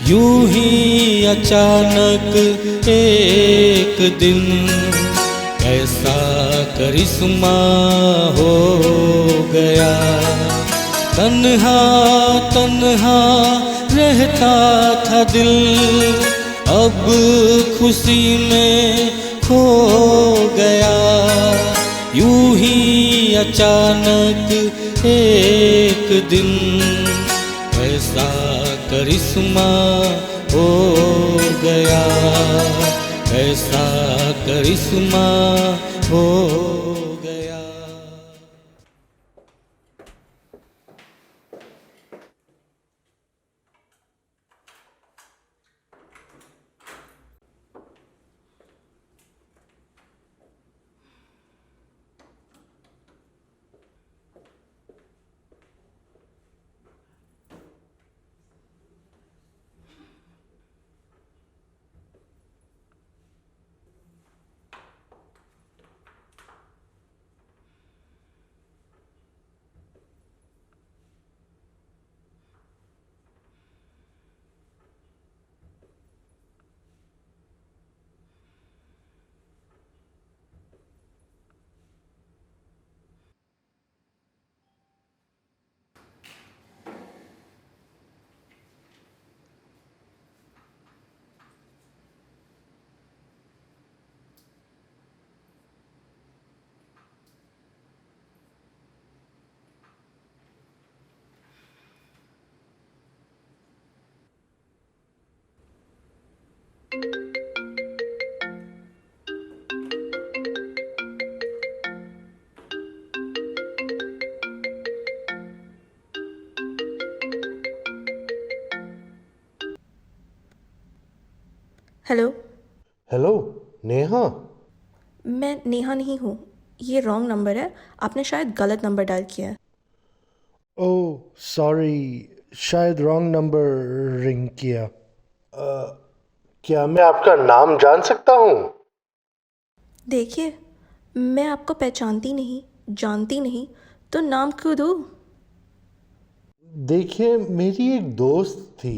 यूं ही अचानक एक दिन ऐसा करिश्मा हो गया। तन्हा तन्हा रहता था दिल, अब खुशी में खो गया। यूं ही अचानक एक दिन ऐसा करिश्मा हो गया, ऐसा करिश्मा हो गया। हेलो। हेलो नेहा। मैं नेहा नहीं हूँ, ये रॉन्ग नंबर है। आपने शायद गलत नंबर डायल किया है। ओह सॉरी, शायद रॉन्ग नंबर रिंग किया। क्या मैं आपका नाम जान सकता हूँ? देखिए, मैं आपको पहचानती नहीं, जानती नहीं, तो नाम क्यों दूँ? देखिए, मेरी एक दोस्त थी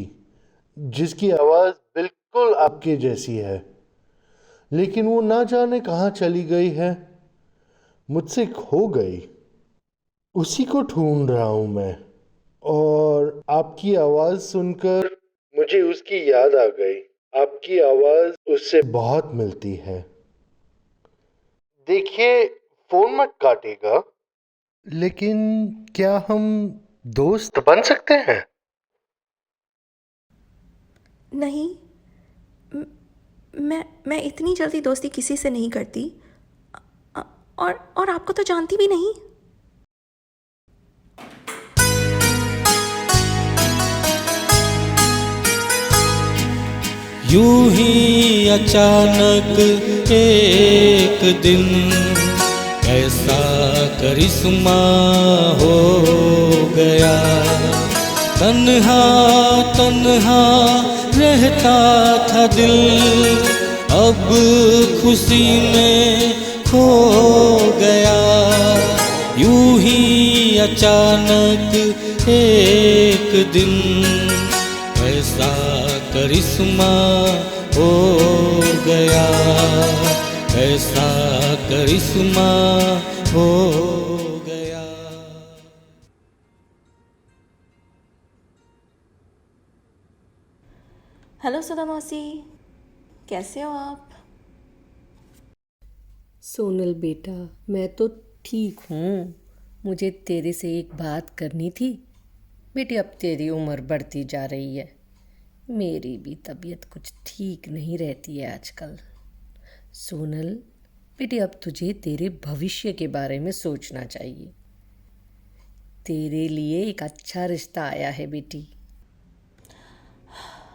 जिसकी आवाज़ बिल्कुल आपके जैसी है, लेकिन वो ना जाने कहाँ चली गई है, मुझसे खो गई। उसी को ढूंढ रहा हूँ मैं, और आपकी आवाज़ सुनकर मुझे उसकी याद आ गई। आपकी आवाज़ उससे बहुत मिलती है। देखिए, फोन मत काटिएगा, लेकिन क्या हम दोस्त बन सकते हैं? नहीं, मैं इतनी जल्दी दोस्ती किसी से नहीं करती। अ- और आपको तो जानती भी नहीं। यूं ही अचानक एक दिन ऐसा करिश्मा हो गया। तन्हा तन्हा रहता था दिल, अब खुशी में खो गया। यूं ही अचानक एक दिन ऐसा करिश्मा हो गया, ऐसा करिश्मा हो गया। हेलो सुधा मौसी, कैसे हो आप? सोनल बेटा, मैं तो ठीक हूँ। मुझे तेरे से एक बात करनी थी। बेटी, अब तेरी उम्र बढ़ती जा रही है, मेरी भी तबीयत कुछ ठीक नहीं रहती है आजकल। सोनल बेटी, अब तुझे तेरे भविष्य के बारे में सोचना चाहिए। तेरे लिए एक अच्छा रिश्ता आया है बेटी।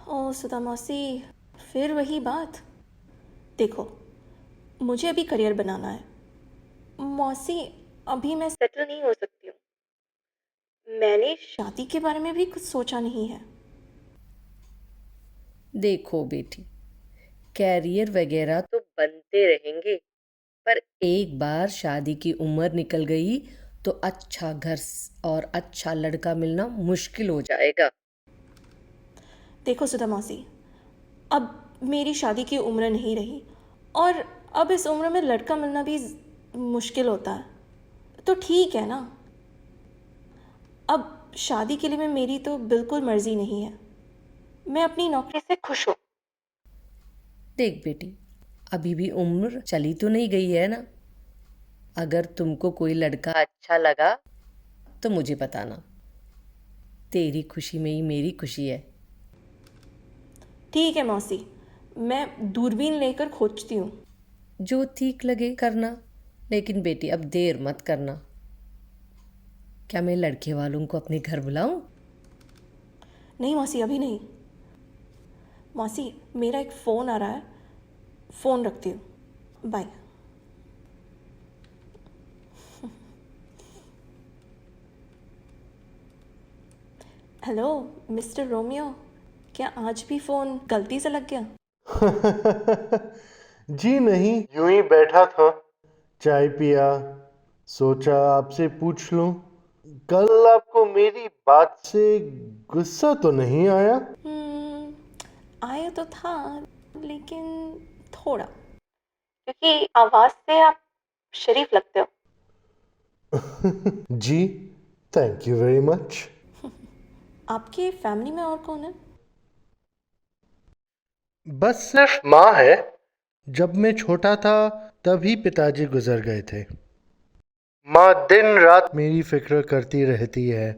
ओ सुधा मौसी, फिर वही बात। देखो, मुझे अभी करियर बनाना है मौसी। अभी मैं सेटल नहीं हो सकती हूँ। मैंने शादी के बारे में भी कुछ सोचा नहीं है। देखो बेटी, कैरियर वगैरह तो बनते रहेंगे, पर एक बार शादी की उम्र निकल गई तो अच्छा घर और अच्छा लड़का मिलना मुश्किल हो जाएगा। देखो सुधा मौसी, अब मेरी शादी की उम्र नहीं रही, और अब इस उम्र में लड़का मिलना भी मुश्किल होता है, तो ठीक है ना। अब शादी के लिए में मेरी तो बिल्कुल मर्जी नहीं है। मैं अपनी नौकरी से खुश हूँ। देख बेटी, अभी भी उम्र चली तो नहीं गई है ना। अगर तुमको कोई लड़का अच्छा लगा तो मुझे बताना। तेरी खुशी में ही मेरी खुशी है। ठीक है मौसी, मैं दूरबीन लेकर खोजती हूँ। जो ठीक लगे करना, लेकिन बेटी अब देर मत करना। क्या मैं लड़के वालों को अपने घर बुलाऊं? नहीं मौसी, अभी नहीं। मौसी, मेरा एक फ़ोन आ रहा है, फ़ोन रखती हूँ, बाय। हेलो मिस्टर रोमियो, क्या आज भी फ़ोन गलती से लग गया? जी नहीं, यूं ही बैठा था, चाय पिया, सोचा आपसे पूछ लूं, कल आपको मेरी बात से गुस्सा तो नहीं आया? आया तो था, लेकिन थोड़ा, क्योंकि आवाज़ से आप शरीफ लगते हो। जी, थैंक यू वेरी मच। आपके फैमिली में और कौन है? बस सिर्फ माँ है। जब मैं छोटा था तभी पिताजी गुजर गए थे। माँ दिन रात मेरी फिक्र करती रहती है,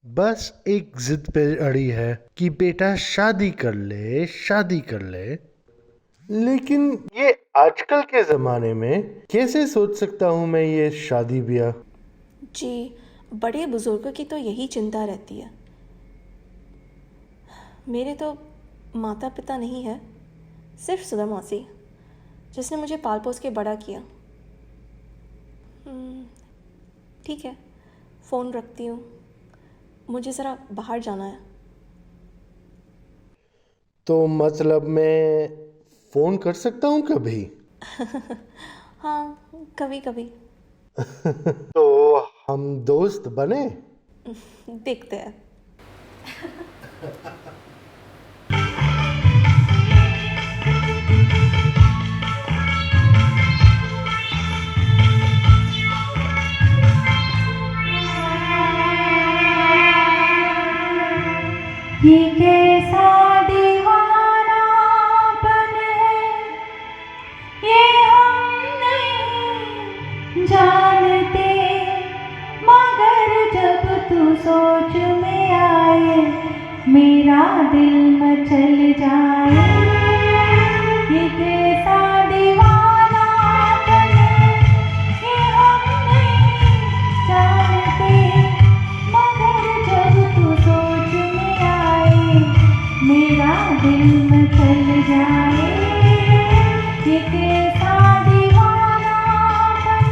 बस एक जिद पे अड़ी है कि बेटा शादी कर ले, शादी कर ले। लेकिन ये आजकल के ज़माने में कैसे सोच सकता हूँ मैं ये शादी ब्याह? जी, बड़े बुजुर्गों की तो यही चिंता रहती है। मेरे तो माता पिता नहीं है, सिर्फ सुधा मौसी, जिसने मुझे पाल पोस के बड़ा किया। ठीक है, फ़ोन रखती हूँ, मुझे ज़रा बाहर जाना है। तो मतलब मैं फ़ोन कर सकता हूँ कभी? हाँ, कभी कभी। तो हम दोस्त बने? देखते हैं। ये कैसा दीवानापन है, ये हम नहीं जानते, मगर जब तू सोच में आए, मेरा दिल मचल जाए। ये कैसा दीवानापन है, ये हम नहीं जानते, मगर जब तू सोच में आए, मेरा दिल मचल जाए। ये कैसा दीवानापन।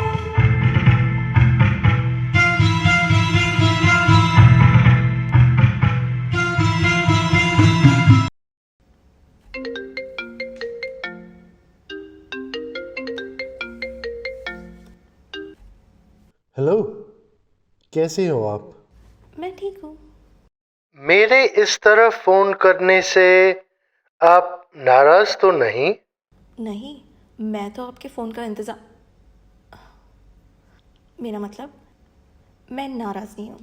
हेलो, कैसे हो आप? मैं ठीक हूँ। मेरे इस तरह फ़ोन करने से आप नाराज़ तो नहीं? नहीं, मैं तो आपके फ़ोन का इंतज़ार, मेरा मतलब मैं नाराज़ नहीं हूँ।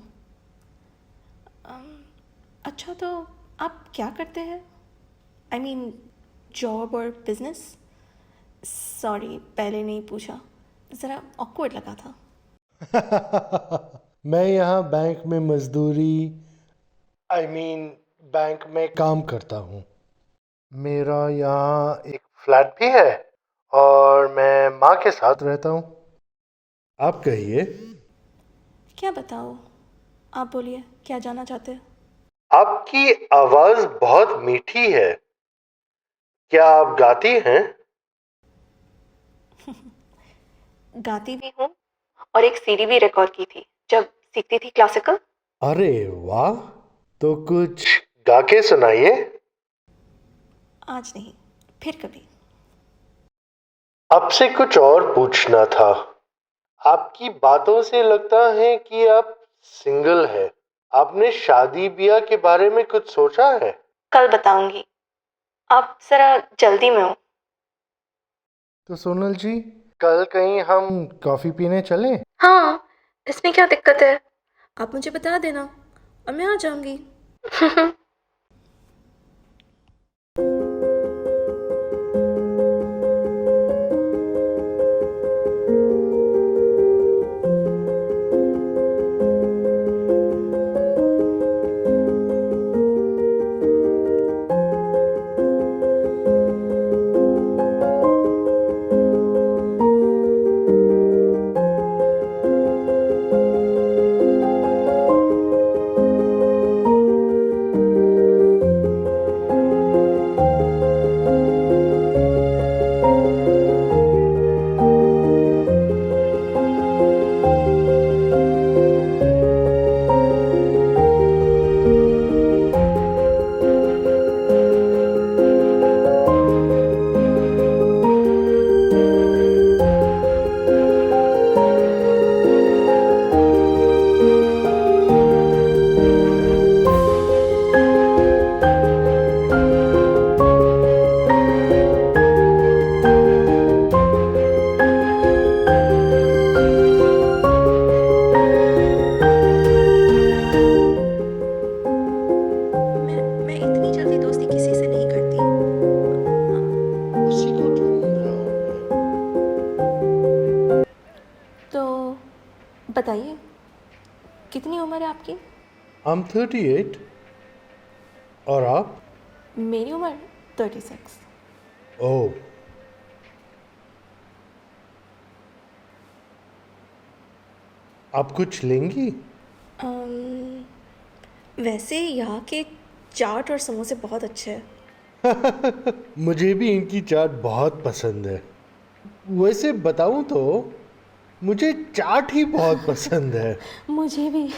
अच्छा, तो आप क्या करते हैं? आई मीन जॉब और बिजनेस? सॉरी, पहले नहीं पूछा, ज़रा ऑकवर्ड लगा था। मैं यहाँ बैंक में मजदूरी, बैंक में काम करता हूँ। मेरा यहाँ एक फ्लैट भी है और मैं माँ के साथ रहता हूँ। आप कहिए। क्या बताओ, आप बोलिए, क्या जानना चाहते हैं? आपकी आवाज़ बहुत मीठी है। क्या आप गाती हैं? गाती भी हूँ, और एक सीडी भी रिकॉर्ड की थी जब सीखती थी क्लासिकल। अरे वाह, तो कुछ गा के सुनाइए। आज नहीं, फिर कभी। आपसे कुछ और पूछना था। आपकी बातों से लगता है कि आप सिंगल है। आपने शादी ब्याह के बारे में कुछ सोचा है? कल बताऊंगी। अब ज़रा जल्दी में हूँ। तो सोनल जी, कल कहीं हम कॉफ़ी पीने चलें? हाँ, इसमें क्या दिक्कत है? आप मुझे बता देना और मैं आ जाऊंगी। मैं इतनी जल्दी दोस्ती किसी से नहीं करती। उसी को ढूंढ रहा हूँ मैं। तो बताइए, कितनी उम्र है आपकी? I'm 38 और आप? मेरी उम्र 36। ओह, आप कुछ लेंगी? अम्म, वैसे यहाँ के चाट और समोसे बहुत अच्छे हैं। मुझे भी इनकी चाट बहुत पसंद है। वैसे बताऊं तो मुझे चाट ही बहुत पसंद है। मुझे भी।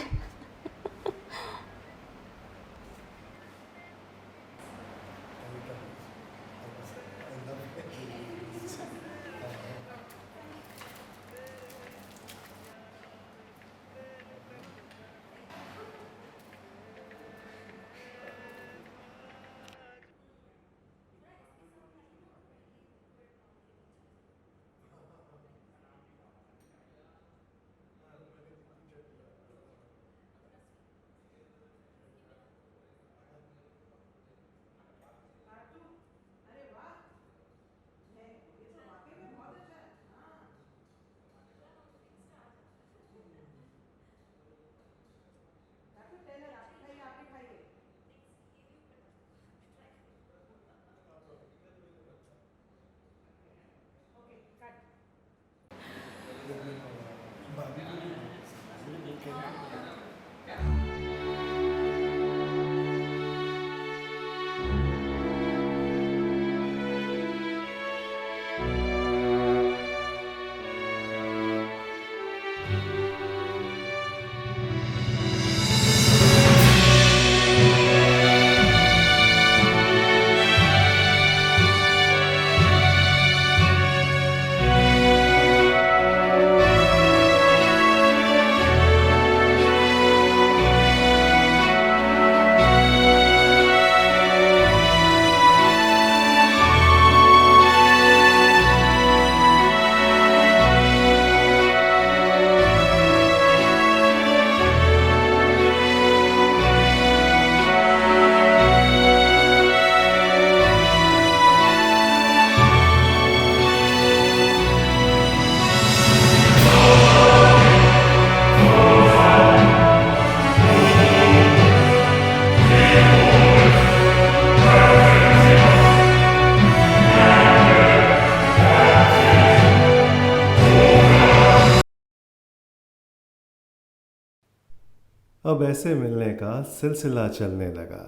अब ऐसे मिलने का सिलसिला चलने लगा।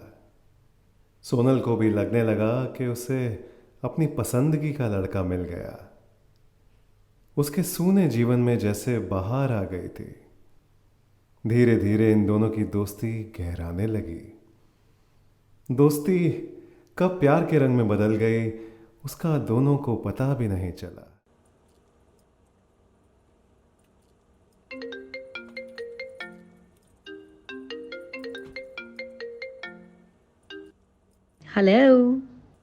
सोनल को भी लगने लगा कि उसे अपनी पसंदगी का लड़का मिल गया। उसके सूने जीवन में जैसे बहार आ गई थी। धीरे धीरे इन दोनों की दोस्ती गहराने लगी। दोस्ती कब प्यार के रंग में बदल गई, उसका दोनों को पता भी नहीं चला। Hello.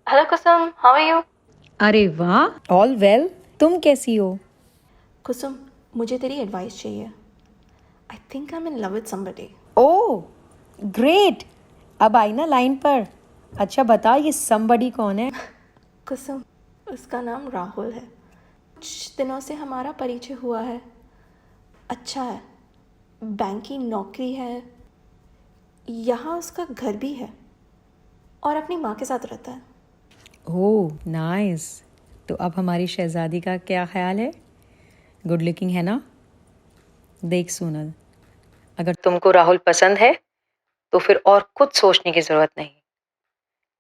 Hello Kusum, how are you? अरे वाह, ऑल वेल। तुम कैसी हो? कुसुम, मुझे तेरी एडवाइस चाहिए। I think I am in love with somebody. Oh great, अब आई ना लाइन पर। अच्छा बता, ये somebody कौन है? कुसुम, उसका नाम राहुल है। कुछ दिनों से हमारा परिचय हुआ है। अच्छा है, बैंक की नौकरी है, यहाँ उसका घर भी है और अपनी माँ के साथ रहता है। Oh nice. तो अब हमारी शहजादी का क्या ख्याल है? गुड लुकिंग है ना? देख सोनल, अगर तुमको राहुल पसंद है तो फिर और कुछ सोचने की जरूरत नहीं।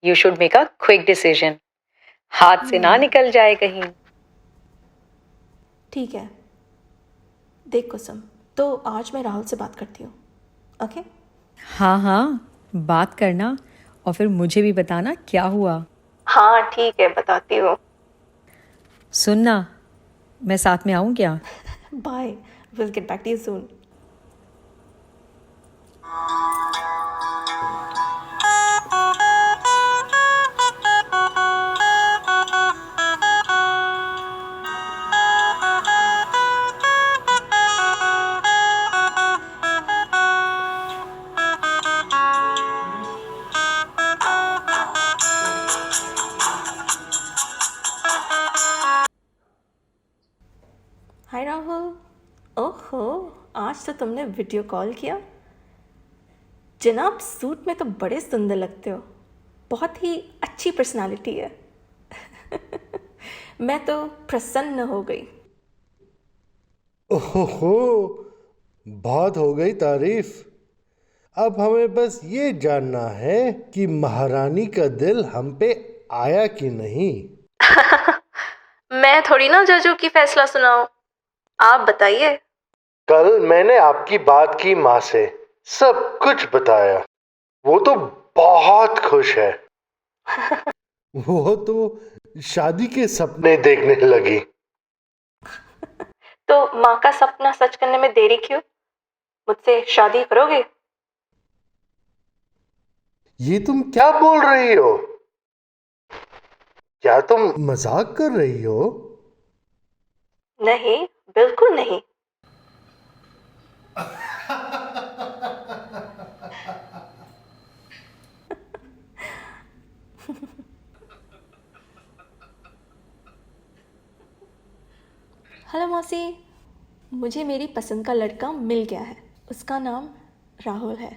You should make a quick decision, हाथ से ना निकल जाए कहीं। ठीक है, देख कुसुम, तो आज मैं राहुल से बात करती हूँ, ओके? हाँ हाँ, बात करना और फिर मुझे भी बताना क्या हुआ। हाँ ठीक है, बताती हूँ। सुनना, मैं साथ में आऊँ क्या? Bye, will get back to you soon. Hi Rahul. ओहो, आज तो तुमने वीडियो कॉल किया। जनाब, सूट में तो बड़े सुंदर लगते हो, बहुत ही अच्छी पर्सनालिटी है। मैं तो प्रसन्न हो गई। ओहो, बहुत हो गई तारीफ। अब हमें बस ये जानना है कि महारानी का दिल हम पे आया कि नहीं। मैं थोड़ी ना जजों की फैसला सुनाऊं, आप बताइए। कल मैंने आपकी बात की माँ से, सब कुछ बताया। वो तो बहुत खुश है। वो तो शादी के सपने देखने लगी। तो माँ का सपना सच करने में देरी क्यों? मुझसे शादी करोगे? ये तुम क्या बोल रही हो? क्या तुम मजाक कर रही हो? नहीं, बिल्कुल नहीं। हेलो मौसी, मुझे मेरी पसंद का लड़का मिल गया है। उसका नाम राहुल है।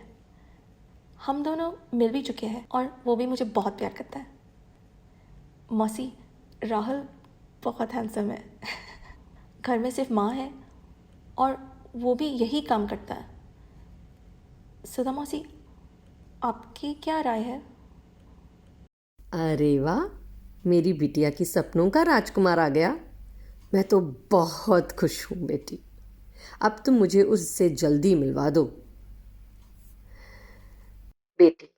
हम दोनों मिल भी चुके हैं और वो भी मुझे बहुत प्यार करता है। मौसी, राहुल बहुत हैंडसम है। घर में सिर्फ माँ है और वो भी यही काम करता है। सुधा मौसी, आपकी क्या राय है? अरे वाह, मेरी बिटिया की सपनों का राजकुमार आ गया। मैं तो बहुत खुश हूँ बेटी। अब तुम मुझे उससे जल्दी मिलवा दो। बेटी,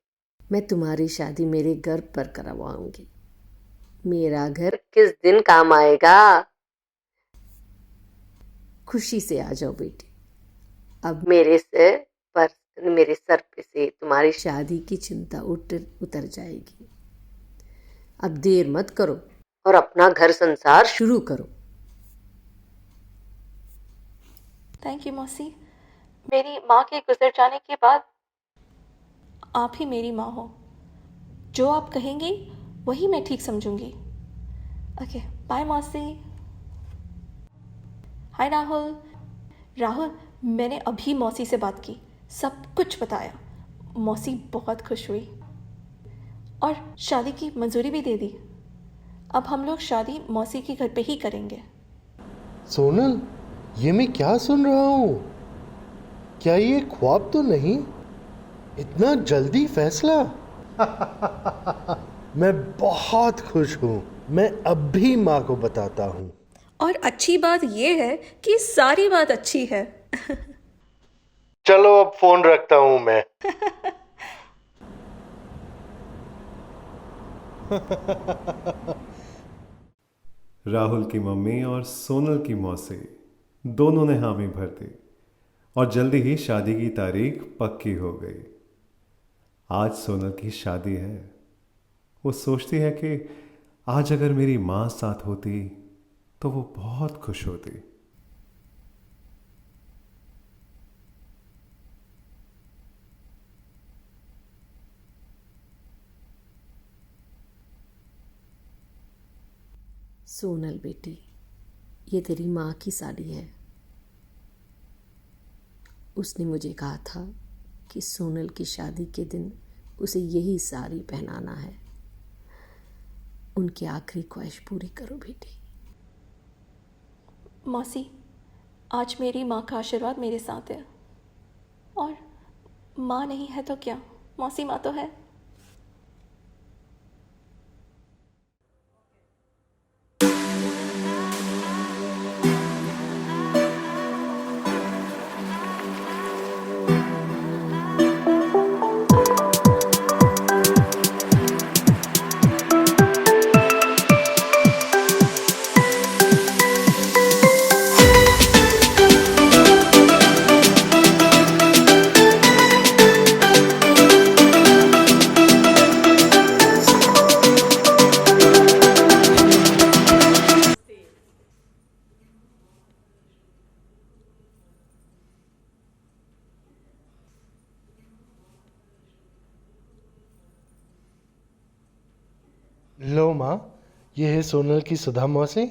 मैं तुम्हारी शादी मेरे घर पर करवाऊंगी। मेरा घर किस दिन काम आएगा? खुशी से आ जाओ बेटी। अब मेरे सर पे से तुम्हारी शादी की चिंता उतर जाएगी। अब देर मत करो और अपना घर संसार शुरू करो। थैंक यू मौसी। मेरी माँ के गुजर जाने के बाद आप ही मेरी माँ हो। जो आप कहेंगी वही मैं ठीक समझूंगी। ओके, बाय मौसी। हाय राहुल। राहुल, मैंने अभी मौसी से बात की, सब कुछ बताया। मौसी बहुत खुश हुई और शादी की मंजूरी भी दे दी। अब हम लोग शादी मौसी के घर पे ही करेंगे। सोनल, ये मैं क्या सुन रहा हूँ? क्या ये ख्वाब तो नहीं? इतना जल्दी फैसला? मैं बहुत खुश हूँ। मैं अब भी माँ को बताता हूँ। और अच्छी बात यह है कि सारी बात अच्छी है। चलो अब फोन रखता हूँ मैं। राहुल की मम्मी और सोनल की मौसी दोनों ने हामी भर दी और जल्दी ही शादी की तारीख पक्की हो गई। आज सोनल की शादी है। वो सोचती है कि आज अगर मेरी माँ साथ होती तो वो बहुत खुश होती। सोनल बेटी, ये तेरी माँ की साड़ी है। उसने मुझे कहा था कि सोनल की शादी के दिन उसे यही साड़ी पहनाना है। उनकी आखिरी ख्वाहिश पूरी करो बेटी। मौसी, आज मेरी माँ का आशीर्वाद मेरे साथ है। और माँ नहीं है तो क्या, मौसी माँ तो है। लो माँ, ये है सोनल की सुधा मौसी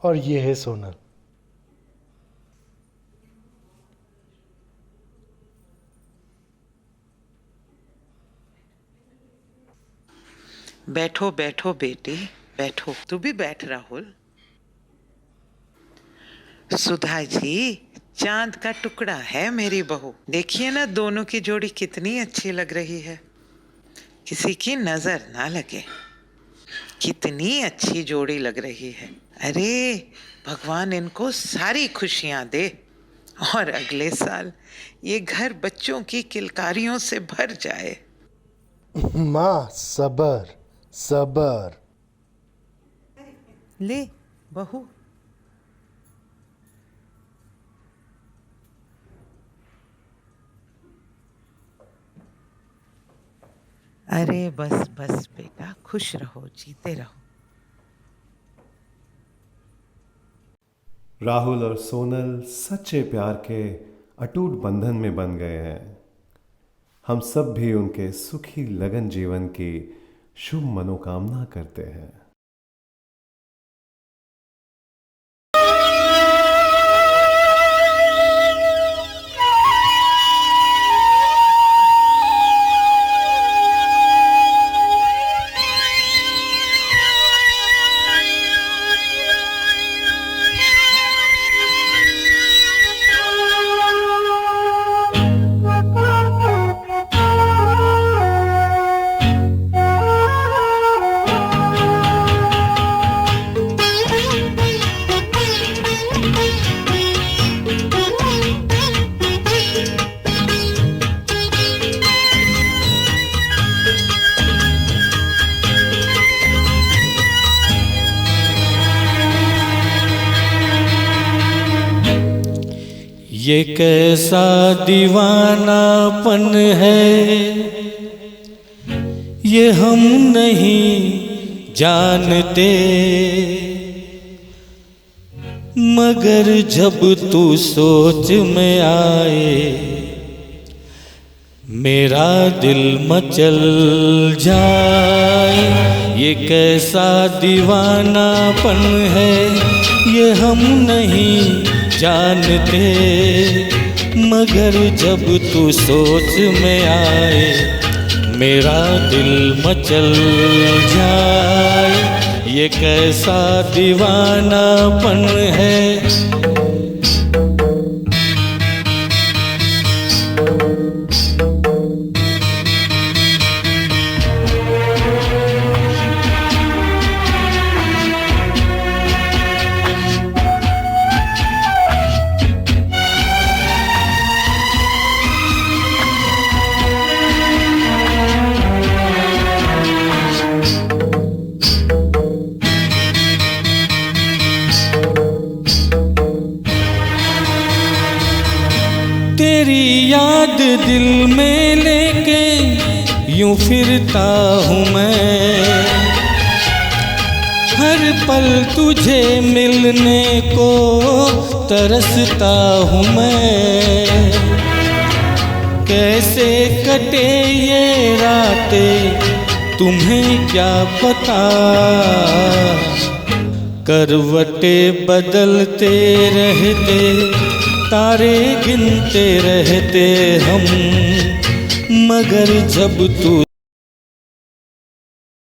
और ये है सोनल। बैठो बैठो बेटी, बैठो। तू भी बैठ राहुल। सुधा जी, चांद का टुकड़ा है मेरी बहू। देखिए ना, दोनों की जोड़ी कितनी अच्छी लग रही है। किसी की नजर ना लगे, कितनी अच्छी जोड़ी लग रही है। अरे भगवान इनको सारी खुशियां दे और अगले साल ये घर बच्चों की किलकारियों से भर जाए। माँ, सबर सबर। ले बहू। अरे बस बस बेटा, खुश रहो, जीते रहो। राहुल और सोनल सच्चे प्यार के अटूट बंधन में बन गए हैं। हम सब भी उनके सुखी लगन जीवन की शुभ मनोकामना करते हैं। ये कैसा दीवानापन है, ये हम नहीं जानते, मगर जब तू सोच में आए मेरा दिल मचल जाए। ये कैसा दीवानापन है, ये हम नहीं जानते, मगर जब तू सोच में आए मेरा दिल मचल जाए। ये कैसा दीवानापन है। तेरी याद दिल में लेके यूं फिरता हूँ मैं, हर पल तुझे मिलने को तरसता हूँ मैं। कैसे कटे ये रातें तुम्हें क्या पता, करवटें बदलते रहते, तारे गिनते रहते हम, मगर जब तू